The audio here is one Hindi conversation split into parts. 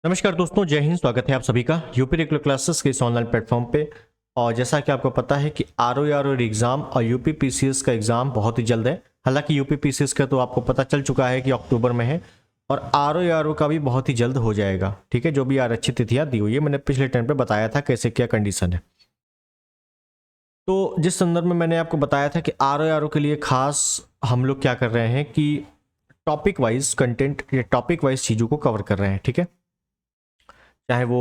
नमस्कार दोस्तों, जय हिंद। स्वागत है आप सभी का यूपी रेगुलर क्लासेस के इस ऑनलाइन प्लेटफॉर्म पे। और जैसा कि आपको पता है कि आर एग्ज़ाम और यूपी पीसीएस का एग्ज़ाम बहुत ही जल्द है। हालांकि यूपी पीसीएस का तो आपको पता चल चुका है कि अक्टूबर में है, और आर का भी बहुत ही जल्द हो जाएगा। ठीक है, जो भी आरक्षित तिथियाँ दी हुई है, मैंने पिछले टाइम पे बताया था कैसे क्या कंडीशन है। तो जिस संदर्भ में मैंने आपको बताया था कि आर के लिए खास हम लोग क्या कर रहे हैं कि टॉपिक वाइज कंटेंट या टॉपिक वाइज चीज़ों को कवर कर रहे हैं। ठीक है, चाहे वो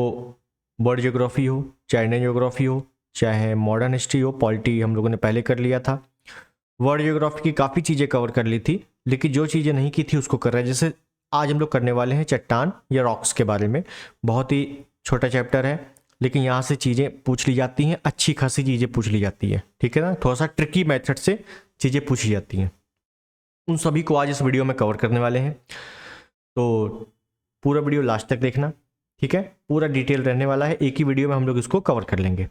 वर्ल्ड ज्योग्राफी हो, चाहे इंडियन ज्योग्राफी हो, चाहे मॉडर्न हिस्ट्री हो, पॉलिटी हम लोगों ने पहले कर लिया था। वर्ल्ड ज्योग्राफी की काफ़ी चीज़ें कवर कर ली थी, लेकिन जो चीज़ें नहीं की थी उसको कर रहे हैं। जैसे आज हम लोग करने वाले हैं चट्टान या रॉक्स के बारे में। बहुत ही छोटा चैप्टर है, लेकिन यहाँ से चीज़ें पूछ ली जाती हैं, अच्छी खासी चीज़ें पूछ ली जाती है। ठीक है ना, थोड़ा सा ट्रिकी मेथड से चीज़ें पूछी जाती हैं। उन सभी को आज इस वीडियो में कवर करने वाले हैं, तो पूरा वीडियो लास्ट तक देखना। ठीक है, पूरा डिटेल रहने वाला है, एक ही वीडियो में हम लोग इसको कवर कर लेंगे।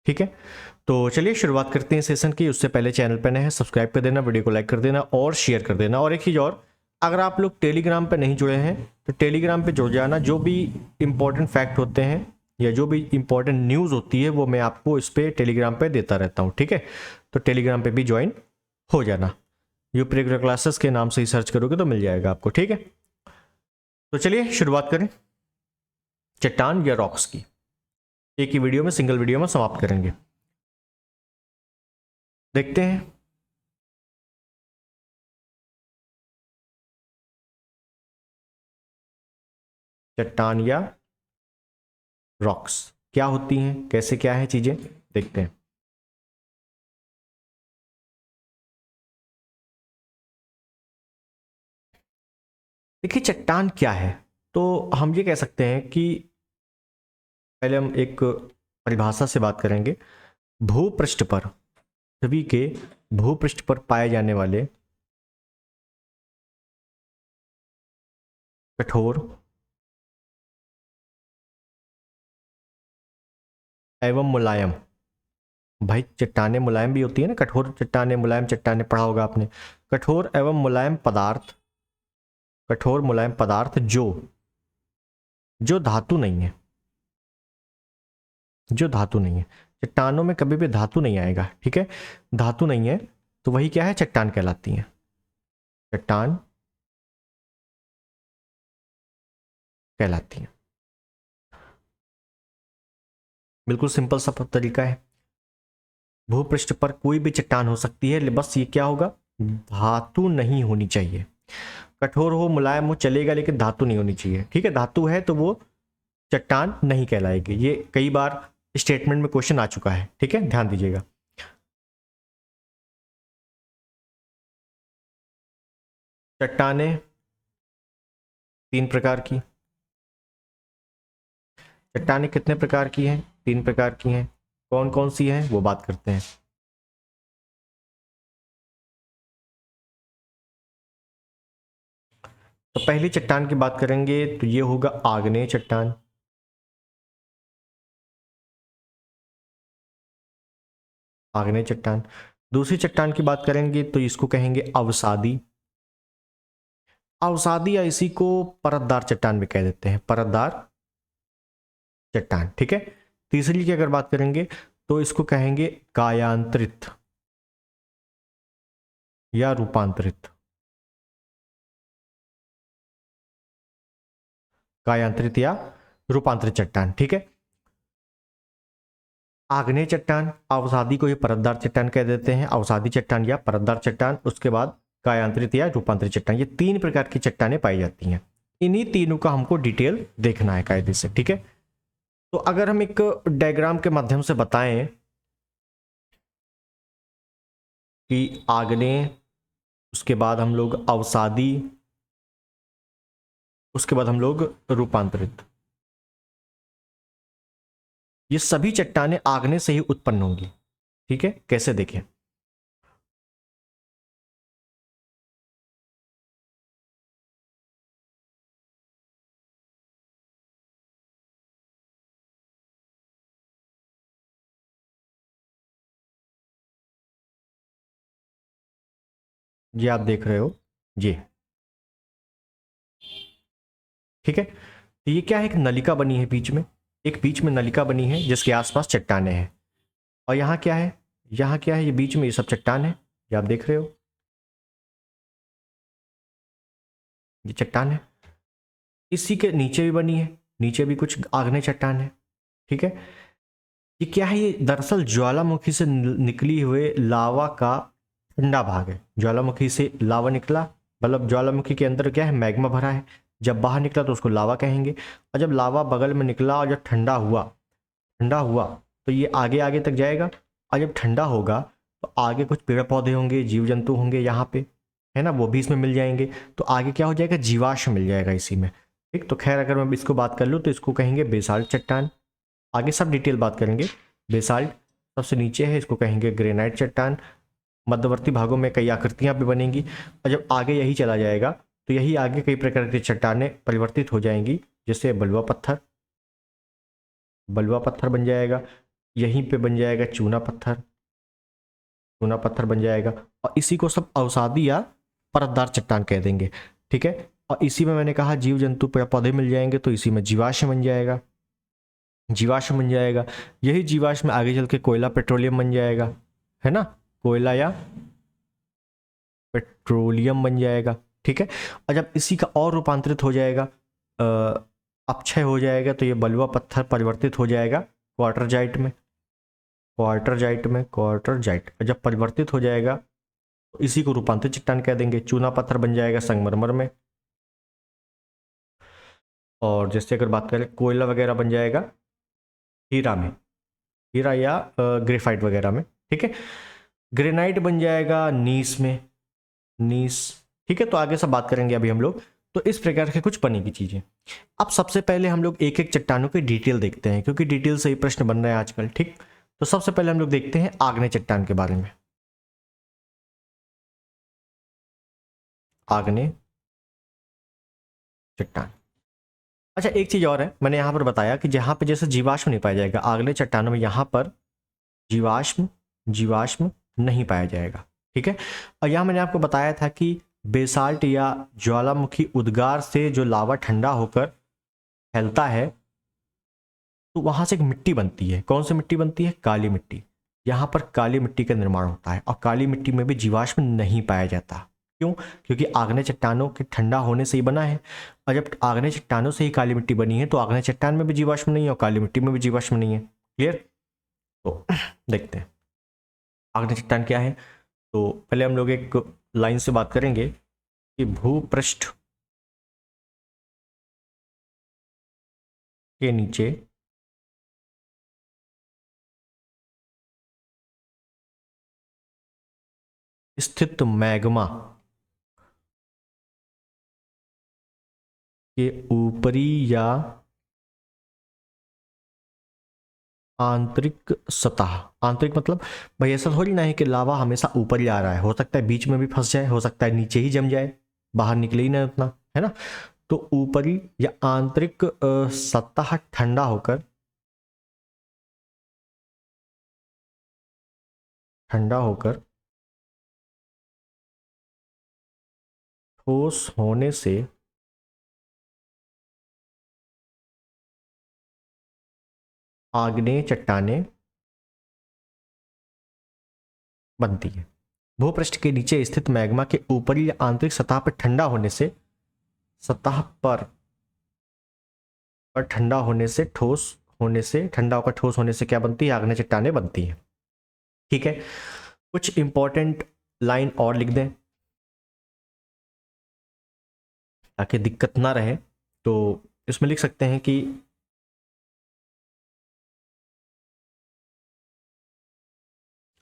ठीक है, तो चलिए शुरुआत करते हैं सेशन की। उससे पहले चैनल पर नए हैं, सब्सक्राइब कर देना, वीडियो को लाइक कर देना और शेयर कर देना। और एक चीज़ और, अगर आप लोग टेलीग्राम पे नहीं जुड़े हैं तो टेलीग्राम पे जुड़ जाना। जो भी इंपॉर्टेंट फैक्ट होते हैं या जो भी इंपॉर्टेंट न्यूज़ होती है वो मैं आपको इस पर टेलीग्राम पे देता रहता हूँ। ठीक है, तो टेलीग्राम पे भी ज्वाइन हो जाना। यूपी रेगुलर क्लासेस के नाम से ही सर्च करोगे तो मिल जाएगा आपको। ठीक है, तो चलिए शुरुआत करें चट्टान या रॉक्स की। एक ही वीडियो में, सिंगल वीडियो में समाप्त करेंगे। देखते हैं चट्टान या रॉक्स क्या होती हैं, कैसे क्या है चीजें, देखते हैं। देखिए चट्टान क्या है, तो हम ये कह सकते हैं कि पहले हम एक परिभाषा से बात करेंगे। भूपृष्ठ पर, पृथ्वी के भूपृष्ठ पर पाए जाने वाले कठोर एवं मुलायम। भाई चट्टाने मुलायम भी होती है ना, कठोर चट्टाने, मुलायम चट्टाने, पढ़ा होगा आपने। कठोर एवं मुलायम पदार्थ, कठोर मुलायम पदार्थ जो जो धातु नहीं है, जो धातु नहीं है। चट्टानों में कभी भी धातु नहीं आएगा। ठीक है, धातु नहीं है तो वही क्या है, चट्टान कहलाती है। चट्टान कहलाती है। बिल्कुल सिंपल सा तरीका है। भूपृष्ठ पर कोई भी चट्टान हो सकती है, बस ये क्या होगा, धातु नहीं होनी चाहिए। कठोर हो मुलायम हो चलेगा, लेकिन धातु नहीं होनी चाहिए। ठीक है, धातु है तो वो चट्टान नहीं कहलाएगी। ये कई बार स्टेटमेंट में क्वेश्चन आ चुका है। ठीक है, ध्यान दीजिएगा। चट्टाने तीन प्रकार की। चट्टाने कितने प्रकार की हैं, तीन प्रकार की हैं। कौन कौन सी हैं वो बात करते हैं। तो पहली चट्टान की बात करेंगे तो ये होगा आग्नेय चट्टान। आग्नेय चट्टान। दूसरी चट्टान की बात करेंगे तो इसको कहेंगे अवसादी। अवसादी या इसी को परतदार चट्टान भी कह देते हैं, परतदार चट्टान। ठीक है, तीसरी की अगर बात करेंगे तो इसको कहेंगे कायांतरित या रूपांतरित। कायांतरित या रूपांतरित चट्टान। ठीक है, आग्नेय चट्टान, अवसादी को ही परतदार चट्टान कह देते हैं, अवसादी चट्टान या परतदार चट्टान। उसके बाद कायांतरित या रूपांतरित चट्टान। ये तीन प्रकार की चट्टानें पाई जाती हैं। इन्हीं तीनों का हमको डिटेल देखना है कायदे से। ठीक है, तो अगर हम एक डायग्राम के माध्यम से बताएं कि आग्नेय, उसके बाद हम लोग अवसादी, उसके बाद हम लोग रूपांतरित, ये सभी चट्टानें आग्नेय से ही उत्पन्न होंगी। ठीक है, कैसे देखें। ये आप देख रहे हो, ये ठीक है। तो ये क्या है, एक नलिका बनी है बीच में, एक बीच में नलिका बनी है जिसके आसपास चट्टाने हैं। और यहाँ क्या है, यहाँ क्या है, ये बीच में ये सब चट्टान है, ये आप देख रहे हो, ये चट्टान है। इसी के नीचे भी बनी है, नीचे भी कुछ आग्नेय चट्टान है, ठीक है। ये क्या है, ये दरअसल ज्वालामुखी से निकली हुए लावा का ठंडा भाग है। ज्वालामुखी से लावा निकला, मतलब ज्वालामुखी के अंदर क्या है, मैग्मा भरा है, जब बाहर निकला तो उसको लावा कहेंगे। और जब लावा बगल में निकला और जब ठंडा हुआ तो ये आगे आगे तक जाएगा। और जब ठंडा होगा तो आगे कुछ पेड़ पौधे होंगे, जीव जंतु होंगे यहाँ पे, है ना, वो भी इसमें मिल जाएंगे। तो आगे क्या हो जाएगा, जीवाश्म मिल जाएगा इसी में। ठीक, तो खैर अगर मैं इसको बात कर लूँ तो इसको कहेंगे बेसाल्ट चट्टान। आगे सब डिटेल बात करेंगे। बेसाल्ट सबसे नीचे है, इसको कहेंगे ग्रेनाइट चट्टान। मध्यवर्ती भागों में कई आकृतियां भी बनेंगी। और जब आगे यही चला जाएगा तो यही आगे कई प्रकार की चट्टानें परिवर्तित हो जाएंगी, जैसे बलुआ पत्थर बन जाएगा। यहीं पे बन जाएगा चूना पत्थर बन जाएगा। और इसी को सब अवसादी या परतदार चट्टान कह देंगे, ठीक है। और इसी में मैंने कहा जीव जंतु पेड़ पौधे मिल जाएंगे, तो इसी में जीवाश्म बन जाएगा, यही जीवाश्म में आगे चल के कोयला पेट्रोलियम बन जाएगा, है ना, कोयला या पेट्रोलियम बन जाएगा, ठीक है। और जब इसी का और रूपांतरित हो जाएगा, अपक्षय हो जाएगा, तो ये बलुआ पत्थर परिवर्तित हो जाएगा क्वार्टरजाइट। और जब परिवर्तित हो जाएगा तो इसी को रूपांतरित चट्टान कह देंगे। चूना पत्थर बन जाएगा संगमरमर में। और जैसे अगर बात करें, कोयला वगैरह बन जाएगा हीरा या ग्रेफाइट वगैरह में, ठीक है। ग्रेनाइट बन जाएगा नीस, ठीक है। तो आगे सब बात करेंगे अभी हम लोग। तो इस प्रकार के कुछ बनेगी चीजें। अब सबसे पहले हम लोग एक एक चट्टानों की डिटेल देखते हैं, क्योंकि डिटेल से ही प्रश्न बन रहे हैं आजकल, ठीक। तो सबसे पहले हम लोग देखते हैं आग्नेय चट्टान के बारे में। आग्नेय चट्टान, अच्छा एक चीज और है, मैंने यहां पर बताया कि जहां पे जैसे जीवाश्म नहीं पाया जाएगा आग्नेय चट्टानों में, यहां पर जीवाश्म नहीं पाया जाएगा, ठीक है। और यहाँ मैंने आपको बताया था कि बेसाल्ट या ज्वालामुखी उद्गार से जो लावा ठंडा होकर फैलता है, तो वहां से एक मिट्टी बनती है। कौन सी मिट्टी बनती है, काली मिट्टी। यहाँ पर काली मिट्टी का निर्माण होता है, और काली मिट्टी में भी जीवाश्म नहीं पाया जाता। क्यों, क्योंकि आग्नेय चट्टानों के ठंडा होने से ही बना है। और जब आग्नेय चट्टानों से ही काली मिट्टी बनी है, तो आग्नेय चट्टान में भी जीवाश्म नहीं है और काली मिट्टी में भी जीवाश्म नहीं है। क्लियर। तो देखते हैं आग्नेय चट्टान क्या है। तो पहले हम लोग एक लाइन से बात करेंगे कि भूपृष्ठ के नीचे स्थित मैग्मा के ऊपरी या आंतरिक सतह, आंतरिक मतलब भाई ऐसा थोड़ी ना है कि लावा हमेशा ऊपर ही आ रहा है, हो सकता है बीच में भी फंस जाए, हो सकता है नीचे ही जम जाए, बाहर निकले ही ना उतना, है ना। तो ऊपरी या आंतरिक सतह ठंडा होकर ठोस होने से आग्नेय चट्टानें बनती है। भूपृष्ठ के नीचे स्थित मैग्मा के ऊपरी या आंतरिक सतह पर ठंडा होने से, सतह पर ठंडा होने से ठंडा होकर ठोस होने से क्या बनती है, आग्नेय चट्टानें बनती हैं, ठीक है। कुछ इंपॉर्टेंट लाइन और लिख दें ताकि दिक्कत ना रहे। तो इसमें लिख सकते हैं कि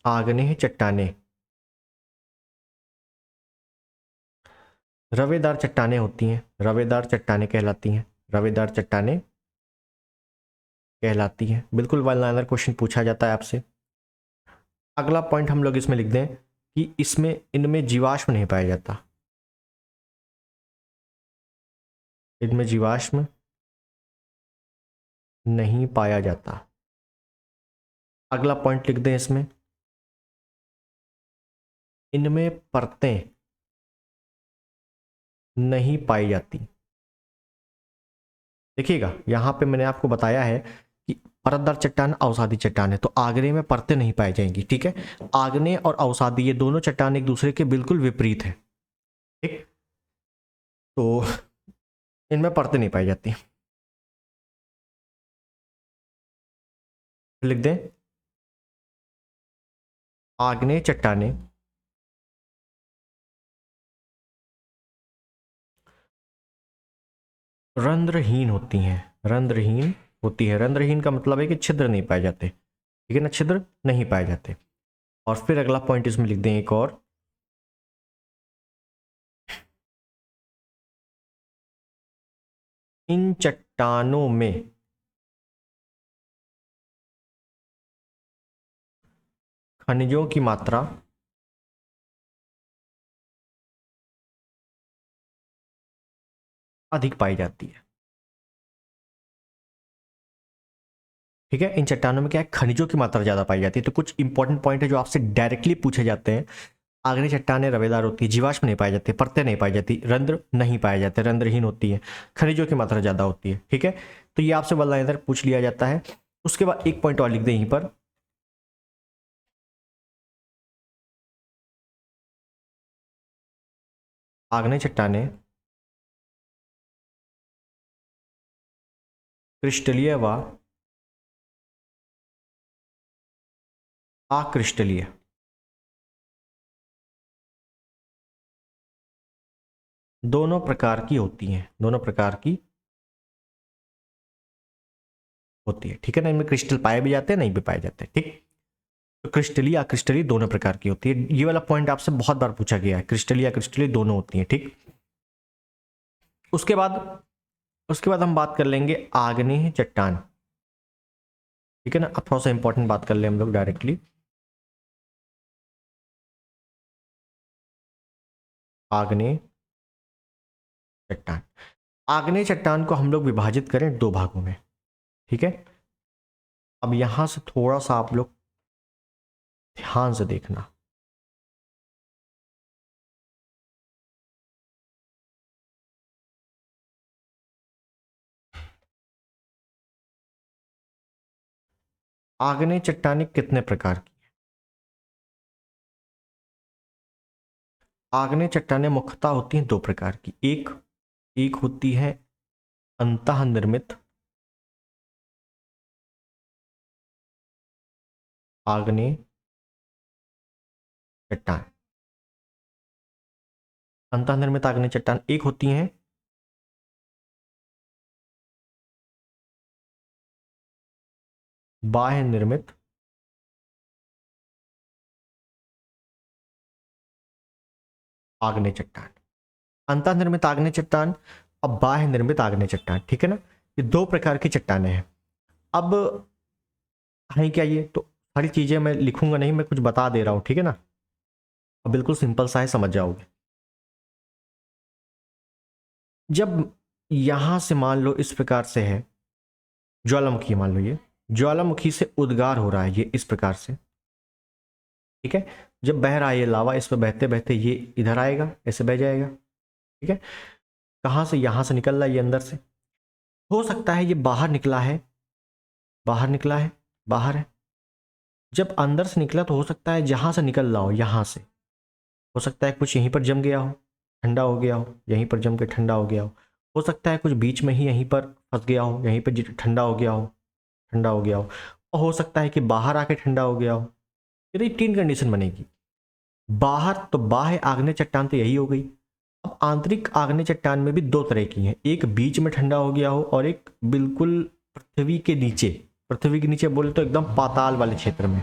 आग्नेय चट्टानें रवेदार चट्टानें होती हैं, रवेदार चट्टानें कहलाती हैं। बिल्कुल वन लाइनर क्वेश्चन पूछा जाता है आपसे। अगला पॉइंट हम लोग इसमें लिख दें कि इनमें जीवाश्म नहीं पाया जाता, इनमें जीवाश्म नहीं पाया जाता। अगला पॉइंट लिख दें इसमें, इनमें परतें नहीं पाई जाती, देखिएगा यहाँ पे मैंने आपको बताया है कि परतदार चट्टान अवसादी चट्टान है, तो आग्नेय में परतें नहीं पाई जाएंगी। ठीक है, आग्नेय और अवसादी ये दोनों चट्टान एक दूसरे के बिल्कुल विपरीत है। ठीक, तो इनमें परतें नहीं पाई जाती। लिख दें, आग्नेय चट्टानें रंध्रहीन होती हैं। रंध्रहीन होती है, रंध्रहीन का मतलब है कि छिद्र नहीं पाए जाते। ठीक है ना, छिद्र नहीं पाए जाते। और फिर अगला पॉइंट इसमें लिख दें एक और, इन चट्टानों में खनिजों की मात्रा अधिक पाई जाती है। ठीक है, इन चट्टानों में क्या है, खनिजों की मात्रा ज्यादा पाई जाती है। तो कुछ इंपॉर्टेंट पॉइंट है जो आपसे डायरेक्टली पूछे जाते हैं। आग्नेय चट्टानें रवेदार होती है, जीवाश्म नहीं पाई जाती, परतें नहीं पाई जाती, रंध्र नहीं पाए जाते, रंध्रहीन होती है, खनिजों की मात्रा ज्यादा होती है। ठीक है, तो ये आपसे वन लाइनर पूछ लिया जाता है। उसके बाद एक पॉइंट और लिख दें यहीं पर, आग्नेय चट्टानें क्रिस्टलीय व अक्रिस्टलीय दोनों प्रकार की होती हैं। दोनों प्रकार की होती है। ठीक है ना, इनमें क्रिस्टल पाए भी जाते हैं, नहीं भी पाए जाते। ठीक, तो क्रिस्टली अक्रिस्टली दोनों प्रकार की होती है। ये वाला पॉइंट आपसे बहुत बार पूछा गया है, क्रिस्टली अक्रिस्टली दोनों होती है। ठीक, उसके बाद हम बात कर लेंगे आग्नेय चट्टान। ठीक है ना, अब थोड़ा सा इंपॉर्टेंट बात कर ले हम लोग डायरेक्टली। आग्नेय चट्टान, आग्नेय चट्टान को हम लोग विभाजित करें दो भागों में। ठीक है, अब यहां से थोड़ा सा आप लोग ध्यान से देखना। आग्नेय चट्टानें कितने प्रकार की? आग्नेय चट्टानें मुख्यतः होती हैं दो प्रकार की। एक होती है अंतः निर्मित आग्नेय चट्टान। अंतः निर्मित आग्नेय चट्टान एक होती हैं बाह्य निर्मित आग्नेय चट्टान। अंतः निर्मित आग्नेय चट्टान और बाह्य निर्मित आग्नेय चट्टान। ठीक है ना, ये दो प्रकार की चट्टानें हैं। अब है क्या, ये तो सारी चीजें मैं लिखूंगा नहीं, मैं कुछ बता दे रहा हूं। ठीक है ना, अब बिल्कुल सिंपल सा है, समझ जाओगे। जब यहां से मान लो इस प्रकार से है ज्वालामुखी, मान लो ये ज्वालामुखी से उद्गार हो रहा है, ये इस प्रकार से। ठीक है, जब बह रहा है ये लावा, इस पर बहते बहते ये इधर आएगा, ऐसे बह जाएगा। ठीक है, कहां से, यहां से निकल रहा है ये अंदर से। हो सकता है ये बाहर निकला है, बाहर निकला है, बाहर है। जब अंदर से निकला तो हो सकता है जहां से निकल रहा हो, यहां से हो सकता है कुछ यहीं पर जम गया हो, ठंडा हो गया हो, यहीं पर जम के ठंडा हो गया हो सकता है कुछ बीच में ही यहीं पर फंस गया हो, यहीं पर ठंडा हो गया हो, ठंडा हो गया और हो सकता है कि बाहर आके ठंडा हो गया हो। यदि तीन कंडीशन बनेगी, बाहर तो बाह्य आग्नेय चट्टान तो यही हो गई। अब आंतरिक आग्नेय चट्टान में भी दो तरह की हैं, एक बीच में ठंडा हो गया हो और एक बिल्कुल पृथ्वी के नीचे। पृथ्वी के नीचे बोले तो एकदम पाताल वाले क्षेत्र में।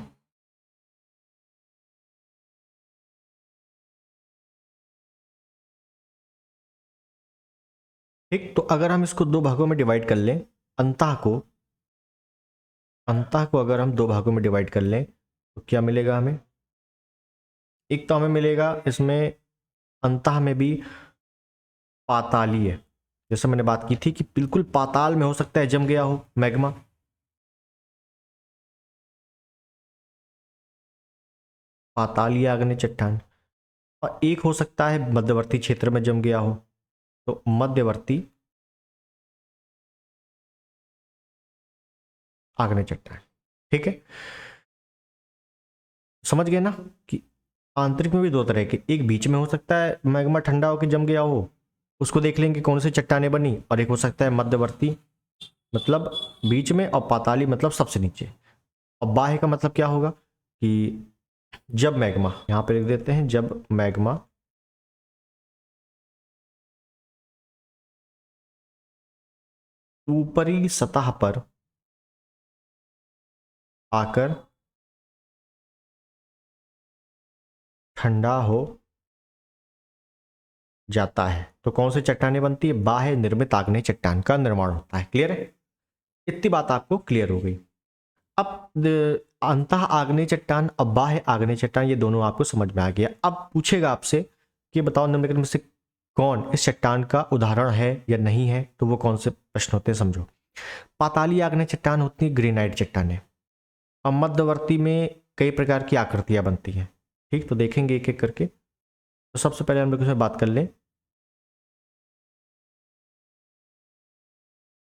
ठीक, तो अगर हम इसको दो भागों में डिवाइड कर लें, अंतः को अंतः को अगर हम दो भागों में डिवाइड कर लें तो क्या मिलेगा हमें? एक तो हमें मिलेगा इसमें अंतः में भी पातालीय, जैसे मैंने बात की थी कि बिल्कुल पाताल में हो सकता है जम गया हो मैग्मा। पातालीय आग्नेय चट्टान। और एक हो सकता है मध्यवर्ती क्षेत्र में जम गया हो, तो मध्यवर्ती आग्नेय चट्टान। ठीक है, समझ गए ना कि आंतरिक में भी दो तरह के, एक बीच में हो सकता है मैग्मा ठंडा होकर जम गया हो, उसको देख लेंगे कौन सी चट्टानें बनी, और एक हो सकता है मध्यवर्ती मतलब बीच में, और पाताली मतलब सबसे नीचे। और बाह्य का मतलब क्या होगा कि जब मैग्मा, यहां पे लिख देते हैं, जब मैग्मा ऊपरी सतह पर आकर ठंडा हो जाता है तो कौन सी चट्टानें बनती है, बाह्य निर्मित आग्नेय चट्टान का निर्माण होता है। क्लियर है, इतनी बात आपको क्लियर हो गई। अब अंतः आग्नेय चट्टान और बाह्य आग्नेय चट्टान ये दोनों आपको समझ में आ गया। अब पूछेगा आपसे कि बताओ निम्नलिखित में से कौन इस चट्टान का उदाहरण है या नहीं है, तो वो कौन से प्रश्न होते हैं समझो। पाताली आग्नेय चट्टान होती है ग्रेनाइट चट्टानें, और मध्यवर्ती में कई प्रकार की आकृतियां बनती हैं। ठीक, तो देखेंगे एक एक करके। तो सबसे पहले हम लोग इसमें बात कर लें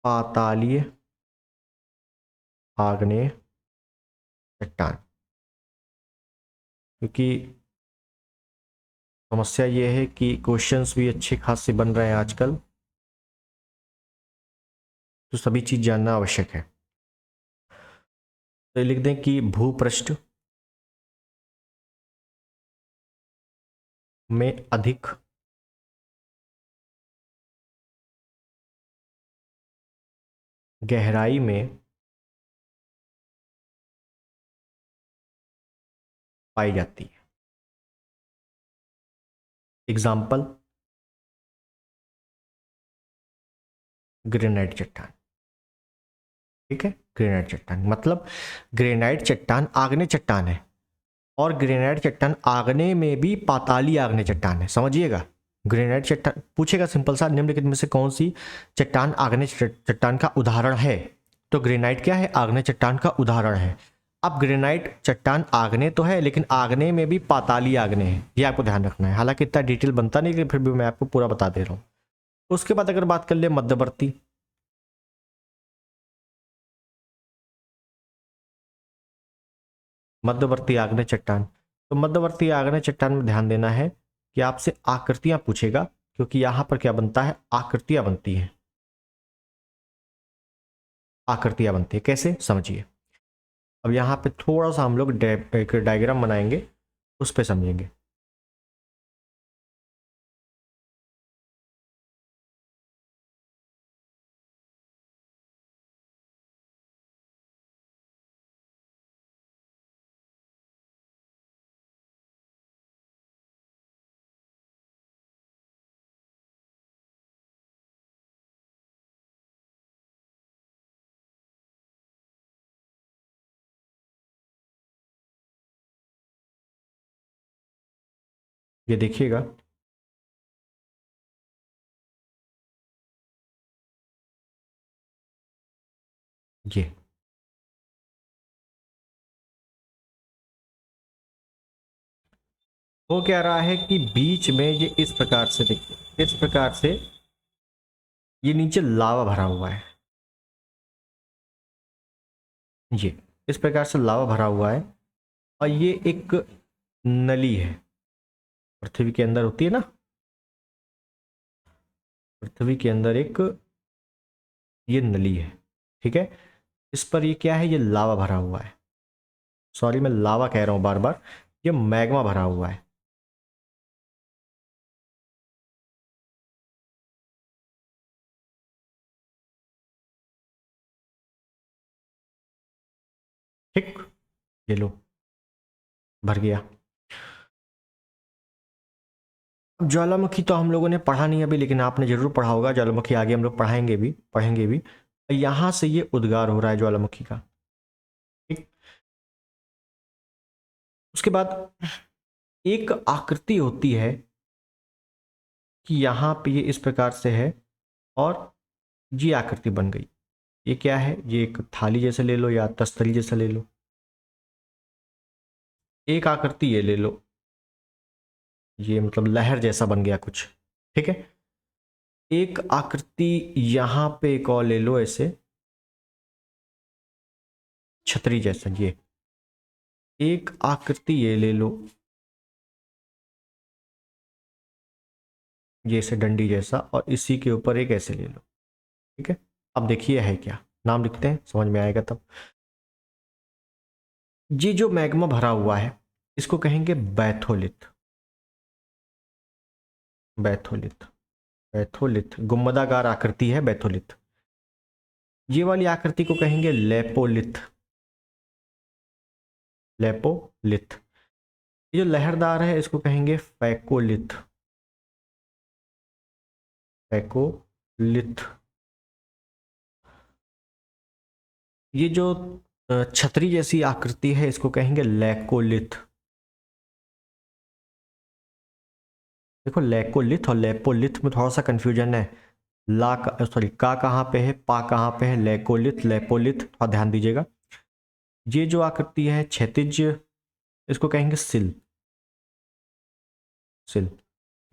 पातालीय आग्नेय चट्टान, क्योंकि समस्या ये है कि क्वेश्चंस भी अच्छे खासे बन रहे हैं आजकल, तो सभी चीज जानना आवश्यक है। तो लिख दें कि भूपृष्ठ में अधिक गहराई में पाई जाती है। एग्जाम्पल ग्रेनाइट चट्टान। ठीक है, ग्रेनाइट चट्टान मतलब ग्रेनाइट चट्टान आग्नेय चट्टान है, और ग्रेनाइट चट्टान आग्नेय में भी पाताली आग्नेय चट्टान है, समझिएगा। ग्रेनाइट चट्टान पूछेगा सिंपल सा, निम्नलिखित में से कौन सी चट्टान आग्नेय चट्टान का उदाहरण है, तो ग्रेनाइट क्या है, आग्नेय चट्टान का उदाहरण है। अब ग्रेनाइट चट्टान आग्नेय तो है, लेकिन आग्नेय में भी पाताली आग्नेय है, ये आपको ध्यान रखना है। हालांकि इतना डिटेल बनता नहीं, लेकिन फिर भी मैं आपको पूरा बता दे रहा हूँ। उसके बाद अगर बात कर ले मध्यवर्ती, मध्यवर्ती आग्नेय चट्टान, तो मध्यवर्ती आग्नेय चट्टान में ध्यान देना है कि आपसे आकृतियां पूछेगा, क्योंकि यहां पर क्या बनता है, आकृतियां बनती हैं। आकृतियां बनती है कैसे, समझिए। अब यहां पे थोड़ा सा हम लोग एक डायग्राम बनाएंगे, उस पर समझेंगे। ये देखिएगा, ये हो क्या रहा है कि बीच में ये इस प्रकार से, देखिए इस प्रकार से ये नीचे लावा भरा हुआ है, ये इस प्रकार से लावा भरा हुआ है, और ये एक नली है, पृथ्वी के अंदर होती है ना, पृथ्वी के अंदर एक ये नली है। ठीक है, इस पर ये क्या है, ये लावा भरा हुआ है, सॉरी मैं लावा कह रहा हूं बार बार, ये मैग्मा भरा हुआ है। ठीक, ये लो भर गया। अब ज्वालामुखी तो हम लोगों ने पढ़ा नहीं अभी, लेकिन आपने जरूर पढ़ा होगा, ज्वालामुखी आगे हम लोग पढ़ेंगे भी। यहां से ये उद्गार हो रहा है ज्वालामुखी का। ठीक, उसके बाद एक आकृति होती है कि यहां पे ये इस प्रकार से है, और ये आकृति बन गई। ये क्या है, ये एक थाली जैसे ले लो या तस्तरी जैसा ले लो। एक आकृति ये ले लो, ये मतलब लहर जैसा बन गया कुछ। ठीक है, एक आकृति यहां पे एक और ले लो ऐसे, छतरी जैसा, ये एक आकृति ये ले लो, जैसे डंडी जैसा, और इसी के ऊपर एक ऐसे ले लो। ठीक है, अब देखिए है क्या, नाम लिखते हैं, समझ में आएगा तब। ये जो मैग्मा भरा हुआ है इसको कहेंगे बैथोलिथ। बैथोलिथ, बैथोलिथ गुम्बदाकार आकृति है बैथोलिथ। ये वाली आकृति को कहेंगे लेपोलिथ। लेपोलिथ। ये जो लहरदार है इसको कहेंगे फैकोलिथ। फैकोलिथ। ये जो छतरी जैसी आकृति है इसको कहेंगे लैकोलिथ। देखो लैकोलिथ और लेपोलिथ में थोड़ा सा कंफ्यूजन है। ला का सॉरी का कहाँ पे है, पा कहाँ पे है, लैकोलिथ लेपोलिथ, थोड़ा ध्यान दीजिएगा। ये जो आकृति है क्षैतिज, इसको कहेंगे सिल। सिल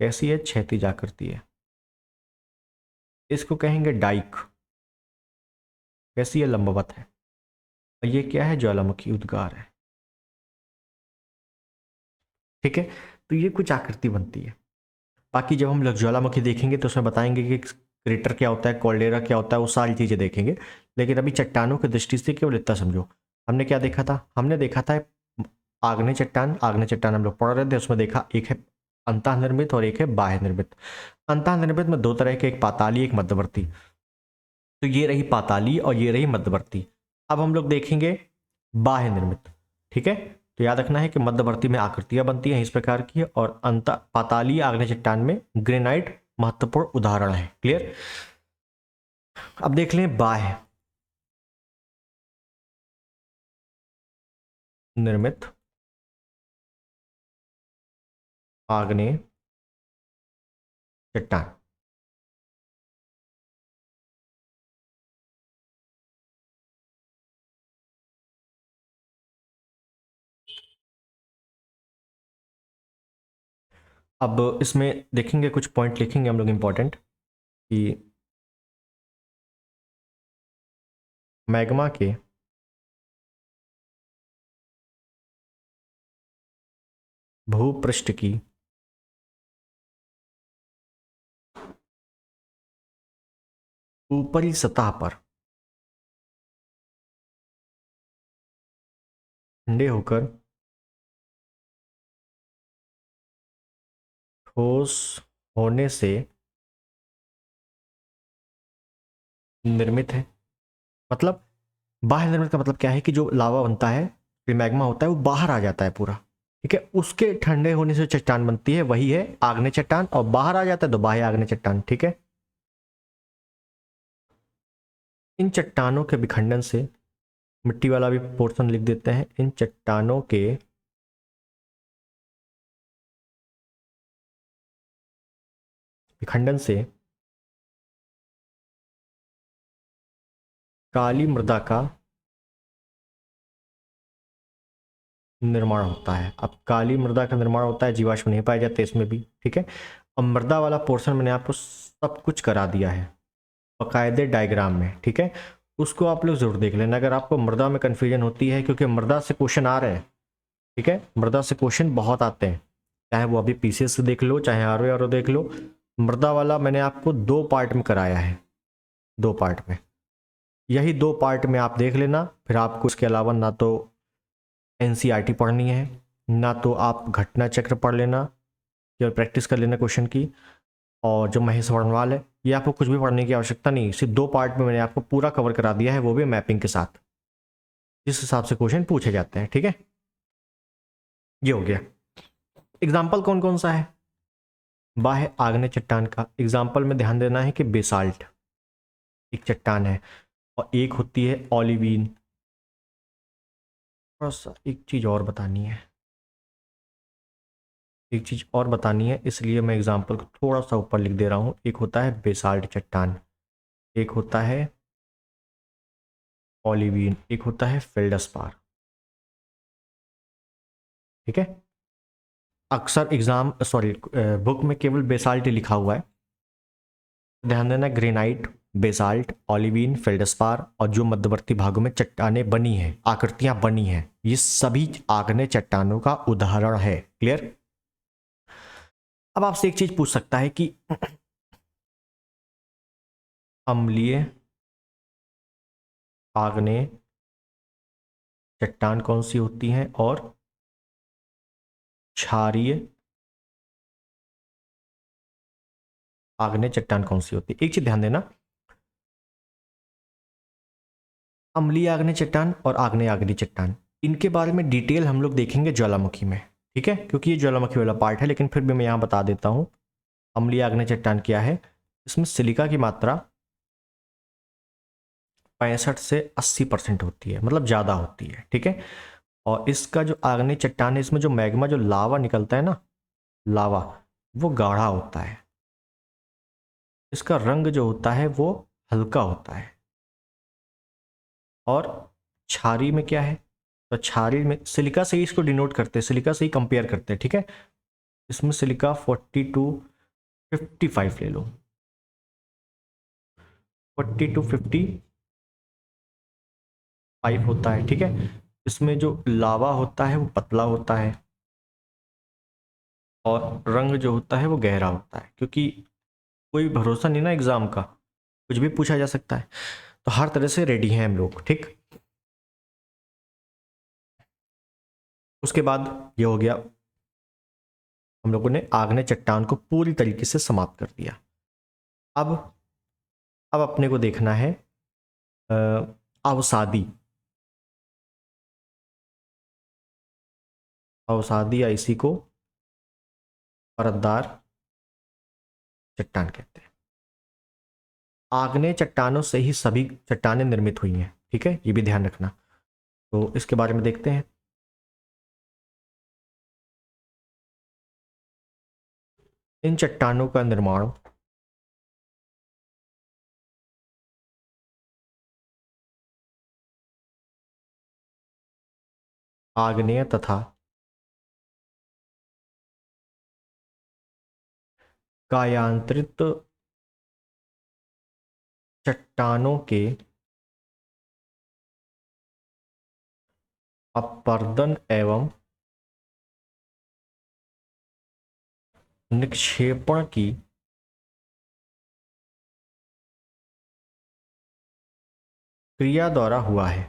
कैसी है, क्षैतिज आकृति है। इसको कहेंगे डाइक। कैसी है, लंबवत है। और ये क्या है, ज्वालामुखी उद्गार है। ठीक है, तो ये कुछ आकृति बनती है। बाकी जब हम लोग ज्वालामुखी देखेंगे तो उसमें बताएंगे कि क्रेटर क्या होता है, कॉल्डेरा क्या होता है, वो सारी चीज़ें देखेंगे। लेकिन अभी चट्टानों की दृष्टि से केवल इतना समझो। हमने क्या देखा था, हमने देखा था आग्नेय चट्टान। आग्नेय चट्टान हम लोग पढ़ रहे थे, उसमें देखा एक है अंतः निर्मित और एक है बाह्य निर्मित। अंतः निर्मित में दो तरह के, एक पाताली एक मध्यवर्ती। तो ये रही पाताली और ये रही मध्यवर्ती। अब हम लोग देखेंगे बाह्य निर्मित। ठीक है, तो याद रखना है कि मध्यवर्ती में आकृतियां बनती हैं इस प्रकार की, और अंत पाताली आग्नेय चट्टान में ग्रेनाइट महत्वपूर्ण उदाहरण है। क्लियर। अब देख लें बाह्य निर्मित आग्नेय चट्टान। अब इसमें देखेंगे कुछ पॉइंट लिखेंगे हम लोग इंपॉर्टेंट, कि मैग्मा के भूपृष्ठ की ऊपरी सतह पर ठंडे होकर ठोस होने से निर्मित है। मतलब बाह्य निर्मित का मतलब क्या है कि जो लावा बनता है, जो मैग्मा होता है, वो बाहर आ जाता है पूरा। ठीक है, उसके ठंडे होने से चट्टान बनती है, वही है आग्नेय चट्टान, और बाहर आ जाता है तो बाह्य आग्नेय चट्टान। ठीक है, इन चट्टानों के विखंडन से, मिट्टी वाला भी पोर्शन लिख देते हैं, इन चट्टानों के विखंडन से काली मृदा का निर्माण होता है। अब काली मृदा का निर्माण होता है, जीवाश्म नहीं पाए जाते इसमें भी। ठीक है, अब मृदा वाला पोर्शन मैंने आपको सब कुछ करा दिया है बाकायदे डायग्राम में। ठीक है, उसको आप लोग जरूर देख लेना अगर आपको मृदा में कन्फ्यूजन होती है, क्योंकि मृदा से क्वेश्चन आ रहे हैं। ठीक है, मृदा से क्वेश्चन बहुत आते हैं, चाहे वो अभी पीसीएस से देख लो, चाहे आर देख लो। मृदा वाला मैंने आपको 2 पार्ट में कराया है, 2 पार्ट में। यही 2 पार्ट में आप देख लेना, फिर आपको इसके अलावा ना तो एनसीईआरटी पढ़नी है, ना तो आप घटना चक्र पढ़ लेना या प्रैक्टिस कर लेना क्वेश्चन की। और जो महेश वर्णवाल है, ये आपको कुछ भी पढ़ने की आवश्यकता नहीं, सिर्फ 2 पार्ट में मैंने आपको पूरा कवर करा दिया है, वो भी मैपिंग के साथ, जिस हिसाब से क्वेश्चन पूछे जाते हैं। ठीक है, ये हो गया। एग्जाम्पल कौन कौन सा है बाह्य आग्नेय चट्टान का? एग्जाम्पल में ध्यान देना है कि बेसाल्ट एक चट्टान है, और एक होती है ओलिवीन। थोड़ा सा एक चीज़ और बतानी है, एक चीज़ और बतानी है, इसलिए मैं एग्जाम्पल को थोड़ा सा ऊपर लिख दे रहा हूँ। एक होता है बेसाल्ट चट्टान, एक होता है ओलिवीन, एक होता है फेल्डस्पार। ठीक है, अक्सर एग्जाम सॉरी बुक में केवल बेसाल्ट ही लिखा हुआ है, ध्यान देना। ग्रेनाइट बेसाल्ट, ओलिवीन, फेल्डस्पार और जो मध्यवर्ती भागों में चट्टानें बनी हैं, आकृतियां बनी हैं, ये सभी आग्नेय चट्टानों का उदाहरण है। क्लियर? अब आपसे एक चीज पूछ सकता है कि अम्लीय आग्नेय चट्टान कौन सी होती हैं और क्षारीय आग्नेय चट्टान कौन सी होती है। एक चीज ध्यान देना, अम्लीय आग्नेय चट्टान और आग्नेय आग्नेय चट्टान, इनके बारे में डिटेल हम लोग देखेंगे ज्वालामुखी में, ठीक है, क्योंकि ये ज्वालामुखी वाला पार्ट है। लेकिन फिर भी मैं यहाँ बता देता हूँ अम्लीय आग्नेय चट्टान क्या है। इसमें सिलिका की मात्रा 65 से 80% होती है, मतलब ज़्यादा होती है, ठीक है। और इसका जो आग्नेय चट्टान है, इसमें जो मैग्मा, जो लावा निकलता है ना, लावा, वो गाढ़ा होता है। इसका रंग जो होता है वो हल्का होता है। और क्षारी में क्या है, तो क्षारी में सिलिका से ही इसको डिनोट करते हैं, सिलिका से ही कंपेयर करते हैं, ठीक है। इसमें सिलिका 40 to 55 ले लो, 40 to 55 होता है, ठीक है। इसमें जो लावा होता है वो पतला होता है और रंग जो होता है वो गहरा होता है, क्योंकि कोई भरोसा नहीं ना एग्जाम का, कुछ भी पूछा जा सकता है। तो हर तरह से रेडी हैं हम लोग, ठीक। उसके बाद ये हो गया, हम लोगों ने आग्नेय चट्टान को पूरी तरीके से समाप्त कर दिया। अब अपने को देखना है अवसादी, अवसादी या इसी को परतदार चट्टान कहते हैं। आग्नेय चट्टानों से ही सभी चट्टानें निर्मित हुई हैं, ठीक है, ये भी ध्यान रखना। तो इसके बारे में देखते हैं। इन चट्टानों का निर्माण आग्नेय तथा कायांतरित चट्टानों के अपरदन एवं निक्षेपण की क्रिया द्वारा हुआ है,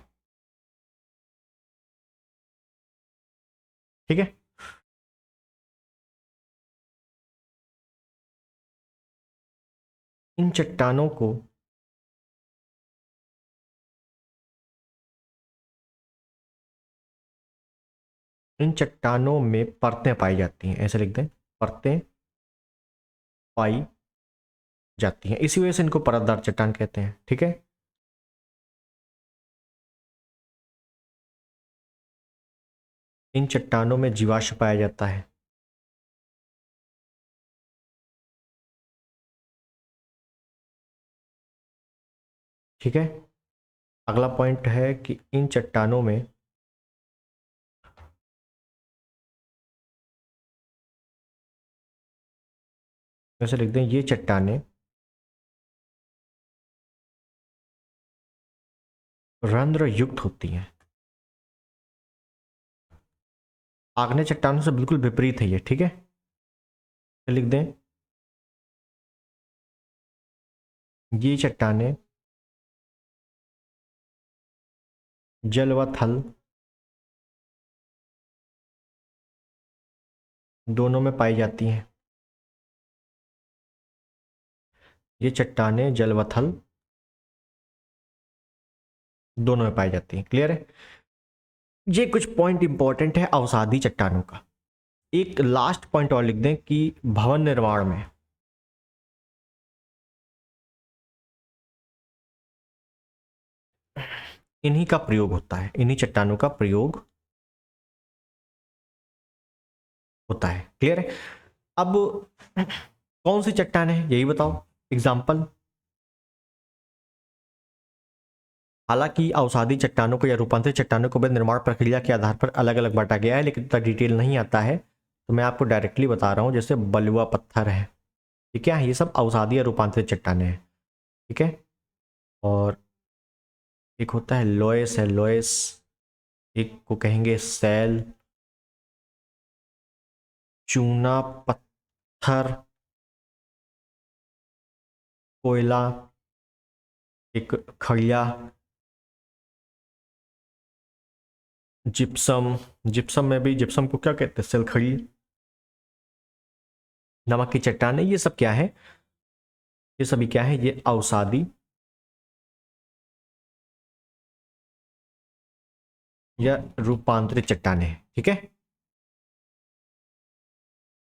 ठीक है। इन चट्टानों को इन चट्टानों में परतें पाई जाती हैं, ऐसे लिख दें, परतें पाई जाती हैं, इसी वजह से इनको परतदार चट्टान कहते हैं, ठीक है। इन चट्टानों में जीवाश्म पाया जाता है, ठीक है। अगला पॉइंट है कि इन चट्टानों में ऐसे लिख दें, ये चट्टानें रंध्र युक्त होती हैं। आग्नेय चट्टानों से बिल्कुल विपरीत है ये, ठीक है। लिख दें, ये चट्टानें जल व थल दोनों में पाई जाती हैं। ये चट्टानें जल व थल दोनों में पाई जाती हैं, क्लियर है। ये कुछ पॉइंट इंपॉर्टेंट है अवसादी चट्टानों का। एक लास्ट पॉइंट और लिख दें कि भवन निर्माण में इन्हीं का प्रयोग होता है, इन्हीं चट्टानों का प्रयोग होता है, क्लियर है। अब कौन सी चट्टान है यही बताओ, एग्जाम्पल। हालांकि अवसादी चट्टानों को या रूपांतरित चट्टानों को भी निर्माण प्रक्रिया के आधार पर अलग अलग बांटा गया है, लेकिन इतना डिटेल नहीं आता है, तो मैं आपको डायरेक्टली बता रहा हूँ। जैसे बलुआ पत्थर है, ठीक है, ये सब अवसादी या रूपांतरित चट्टानें हैं, ठीक है। और एक होता है लोएस, है लोएस, एक को कहेंगे सैल, चूना पत्थर, कोयला, एक खड़िया, जिप्सम। जिप्सम में भी, जिप्सम को क्या कहते हैं, सिलखड़ी, नमक की चट्टानें, ये सब क्या है, ये सभी क्या है, ये अवसादी या रूपांतरित चट्टानें हैं। ठीक है,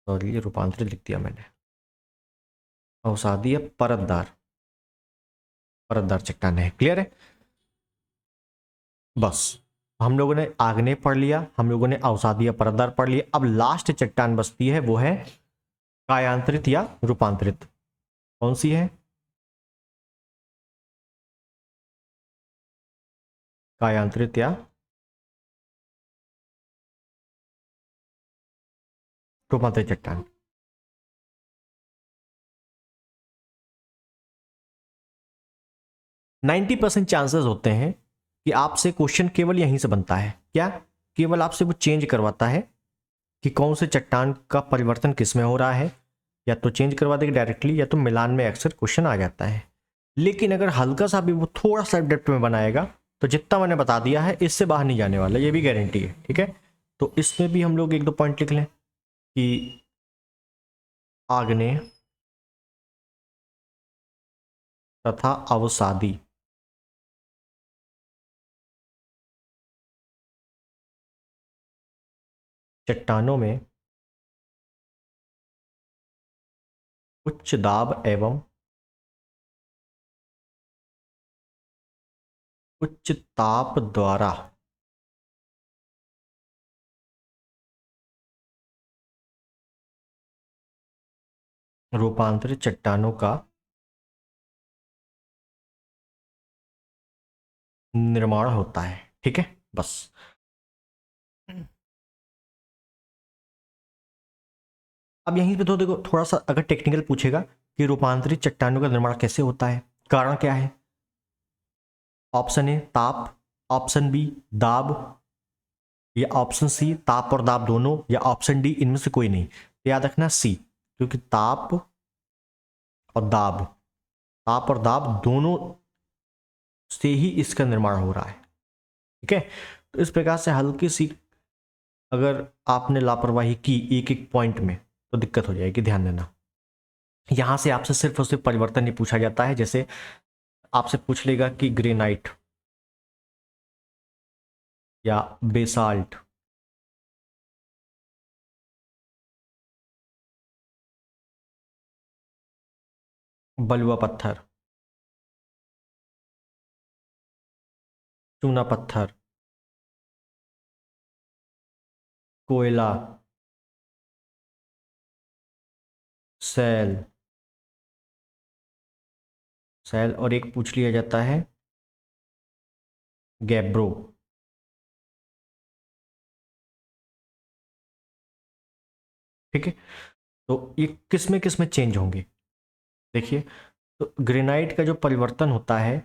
सॉरी ये रूपांतरित लिख दिया मैंने, अवसादी या परतदार, परतदार चट्टानें हैं। क्लियर है, बस हम लोगों ने आग्नेय पढ़ लिया, हम लोगों ने अवसादी या परतदार पढ़ लिया। अब लास्ट चट्टान बचती है, वो है कायांतरित या रूपांतरित। कौन सी है, कायांतरित या रूपांतरित चट्टान। नाइन्टी परसेंट चांसेस होते हैं कि आपसे क्वेश्चन केवल यहीं से बनता है। क्या, केवल आपसे वो चेंज करवाता है कि कौन से चट्टान का परिवर्तन किस में हो रहा है, या तो चेंज करवा देगा डायरेक्टली, या तो मिलान में अक्सर क्वेश्चन आ जाता है। लेकिन अगर हल्का सा भी वो थोड़ा सा डेप्थ में बनाएगा तो जितना मैंने बता दिया है इससे बाहर नहीं जाने वाला, ये भी गारंटी है। ठीक है, तो इसमें भी हम लोग एक दो पॉइंट लिख लें कि आग्नेय तथा अवसादी चट्टानों में उच्च दाब एवं उच्च ताप द्वारा रूपांतरित चट्टानों का निर्माण होता है। ठीक है, बस अब यहीं पे तो देखो थोड़ा सा अगर टेक्निकल पूछेगा कि रूपांतरित चट्टानों का निर्माण कैसे होता है, कारण क्या है, ऑप्शन ए ताप, ऑप्शन बी दाब, या ऑप्शन सी ताप और दाब दोनों, या ऑप्शन डी इनमें से कोई नहीं। तो याद रखना सी, क्योंकि ताप और दाब, ताप और दाब दोनों से ही इसका निर्माण हो रहा है। ठीक है, तो इस प्रकार से हल्की सी अगर आपने लापरवाही की एक एक पॉइंट में तो दिक्कत हो जाएगी, ध्यान देना। यहां से आपसे सिर्फ और सिर्फ परिवर्तन नहीं पूछा जाता है, जैसे आपसे पूछ लेगा कि ग्रेनाइट या बेसाल्ट, बलुआ पत्थर, चूना पत्थर, कोयला, सैल, सैल, और एक पूछ लिया जाता है गैब्रो। ठीक है, तो ये किस में चेंज होंगे, देखिए। तो ग्रेनाइट का जो परिवर्तन होता है,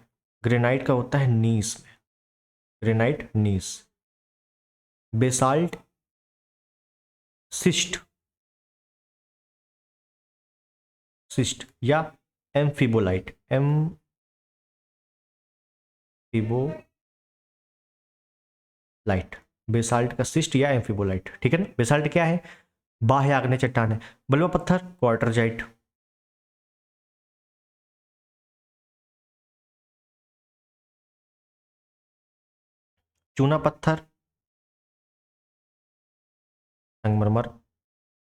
ग्रेनाइट का होता है नीस में, granite gneiss, basalt schist, schist या एम्फिबोलाइट, एम्फिबोलाइट, बेसाल्ट का सिस्ट या एम्फिबोलाइट। ठीक है ना, बेसाल्ट क्या है, बाह्य आग्नेय चट्टान है। बलुआ पत्थर क्वार्टरजाइट, चूना पत्थर संगमरमर,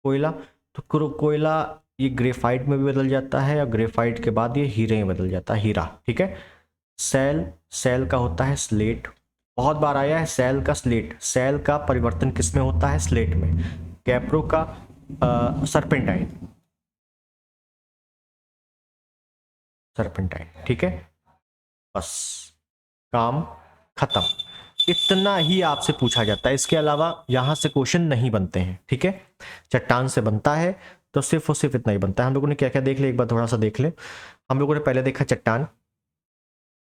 कोयला, तो कोयला ये ग्रेफाइट में भी बदल जाता है, और ग्रेफाइट के बाद ये हीरे में बदल जाता है, हीरा। ठीक है, सेल, सेल का होता है स्लेट, बहुत बार आया है सेल का स्लेट, सेल का परिवर्तन किस में होता है, स्लेट में। कैप्रो का सरपेंटाइन, सरपेंटाइन। ठीक है, बस काम खत्म। इतना ही आपसे पूछा जाता है, इसके अलावा यहां से क्वेश्चन नहीं बनते हैं। ठीक है, चट्टान से बनता है तो सिर्फ और सिर्फ इतना ही बनता है। हम लोगों ने क्या क्या देख लिया, एक बार थोड़ा सा देख ले। हम लोगों ने पहले देखा चट्टान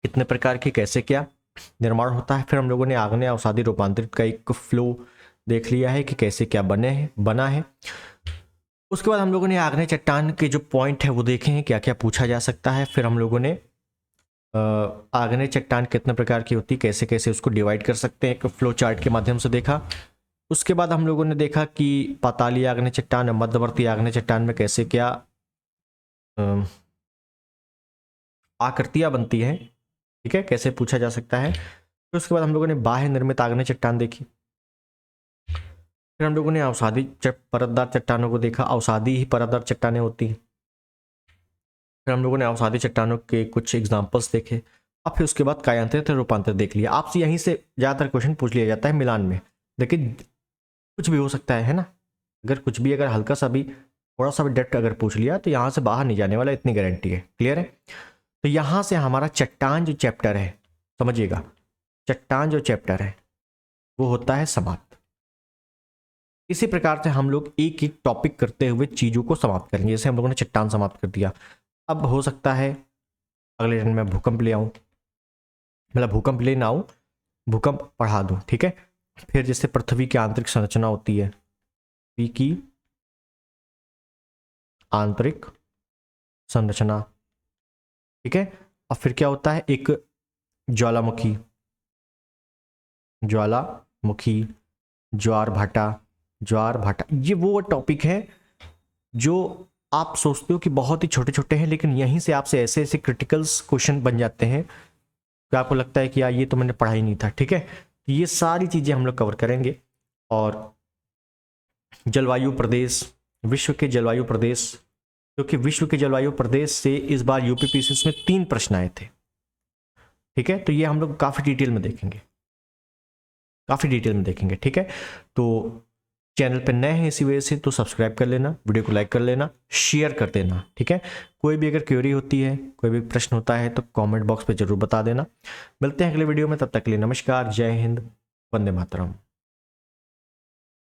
कितने प्रकार के कैसे क्या निर्माण होता है। फिर हम लोगों ने आग्नेय अवसादी रूपांतरित का एक फ्लो देख लिया है कि कैसे क्या बना है। उसके बाद हम लोगों ने आग्नेय चट्टान के जो पॉइंट है वो देखे हैं, क्या क्या पूछा जा सकता है। फिर हम लोगों ने आग्नेय चट्टान कितने प्रकार की होती है, कैसे कैसे उसको डिवाइड कर सकते हैं, एक फ्लो चार्ट के माध्यम से देखा। उसके बाद हम लोगों ने देखा कि पाताली आग्नेय चट्टान और मध्यवर्ती आग्नेय चट्टान में कैसे क्या आकृतियां बनती हैं, ठीक है, कैसे पूछा जा सकता है। फिर उसके बाद हम लोगों ने बाह्य निर्मित आग्नेय चट्टान देखी। फिर हम लोगों ने अवसादी परतदार चट्टानों को देखा, अवसादी ही परतदार चट्टानें होती हैं। फिर हम लोगों ने अवसादी चट्टानों के कुछ एग्जाम्पल्स देखे। अब फिर उसके बाद कायांतरित रूपांतर देख लिया। आपसे यहीं से ज़्यादातर क्वेश्चन पूछ लिया जाता है मिलान में, लेकिन कुछ भी हो सकता है ना। अगर हल्का सा भी थोड़ा सा भी डेप्थ अगर पूछ लिया तो यहाँ से बाहर नहीं जाने वाला, इतनी गारंटी है। क्लियर है? तो यहाँ से हमारा चट्टान जो चैप्टर है, समझिएगा, चट्टान जो चैप्टर है वो होता है समाप्त। इसी प्रकार से हम लोग एक एक टॉपिक करते हुए चीज़ों को समाप्त करेंगे। जैसे हम लोगों ने चट्टान समाप्त कर दिया, अब हो सकता है अगले दिन में भूकंप ले आऊँ, मतलब भूकंप ले ना आऊँ, भूकंप पढ़ा दूँ, ठीक है। फिर जैसे पृथ्वी की आंतरिक संरचना होती है, पृथ्वी की आंतरिक संरचना, ठीक है। और फिर क्या होता है, एक ज्वालामुखी, ज्वार भाटा, ये वो टॉपिक है जो आप सोचते हो कि बहुत ही छोटे छोटे हैं, लेकिन यहीं से आपसे ऐसे ऐसे क्रिटिकल्स क्वेश्चन बन जाते हैं कि आपको लगता है कि यार ये तो मैंने पढ़ा ही नहीं था, ठीक है। तो ये सारी चीज़ें हम लोग कवर करेंगे। और जलवायु प्रदेश, विश्व के जलवायु प्रदेश, क्योंकि विश्व के जलवायु प्रदेश से इस बार यूपीपीसीएस में 3 प्रश्न आए थे, ठीक है। तो ये हम लोग काफ़ी डिटेल में देखेंगे, ठीक है। तो चैनल पर नए हैं इसी वजह से तो सब्सक्राइब कर लेना, वीडियो को लाइक कर लेना, शेयर कर देना, ठीक है। कोई भी अगर क्वेरी होती है, कोई भी प्रश्न होता है तो कमेंट बॉक्स पे जरूर बता देना। मिलते हैं अगले वीडियो में, तब तक के लिए नमस्कार, जय हिंद, वंदे मातरम।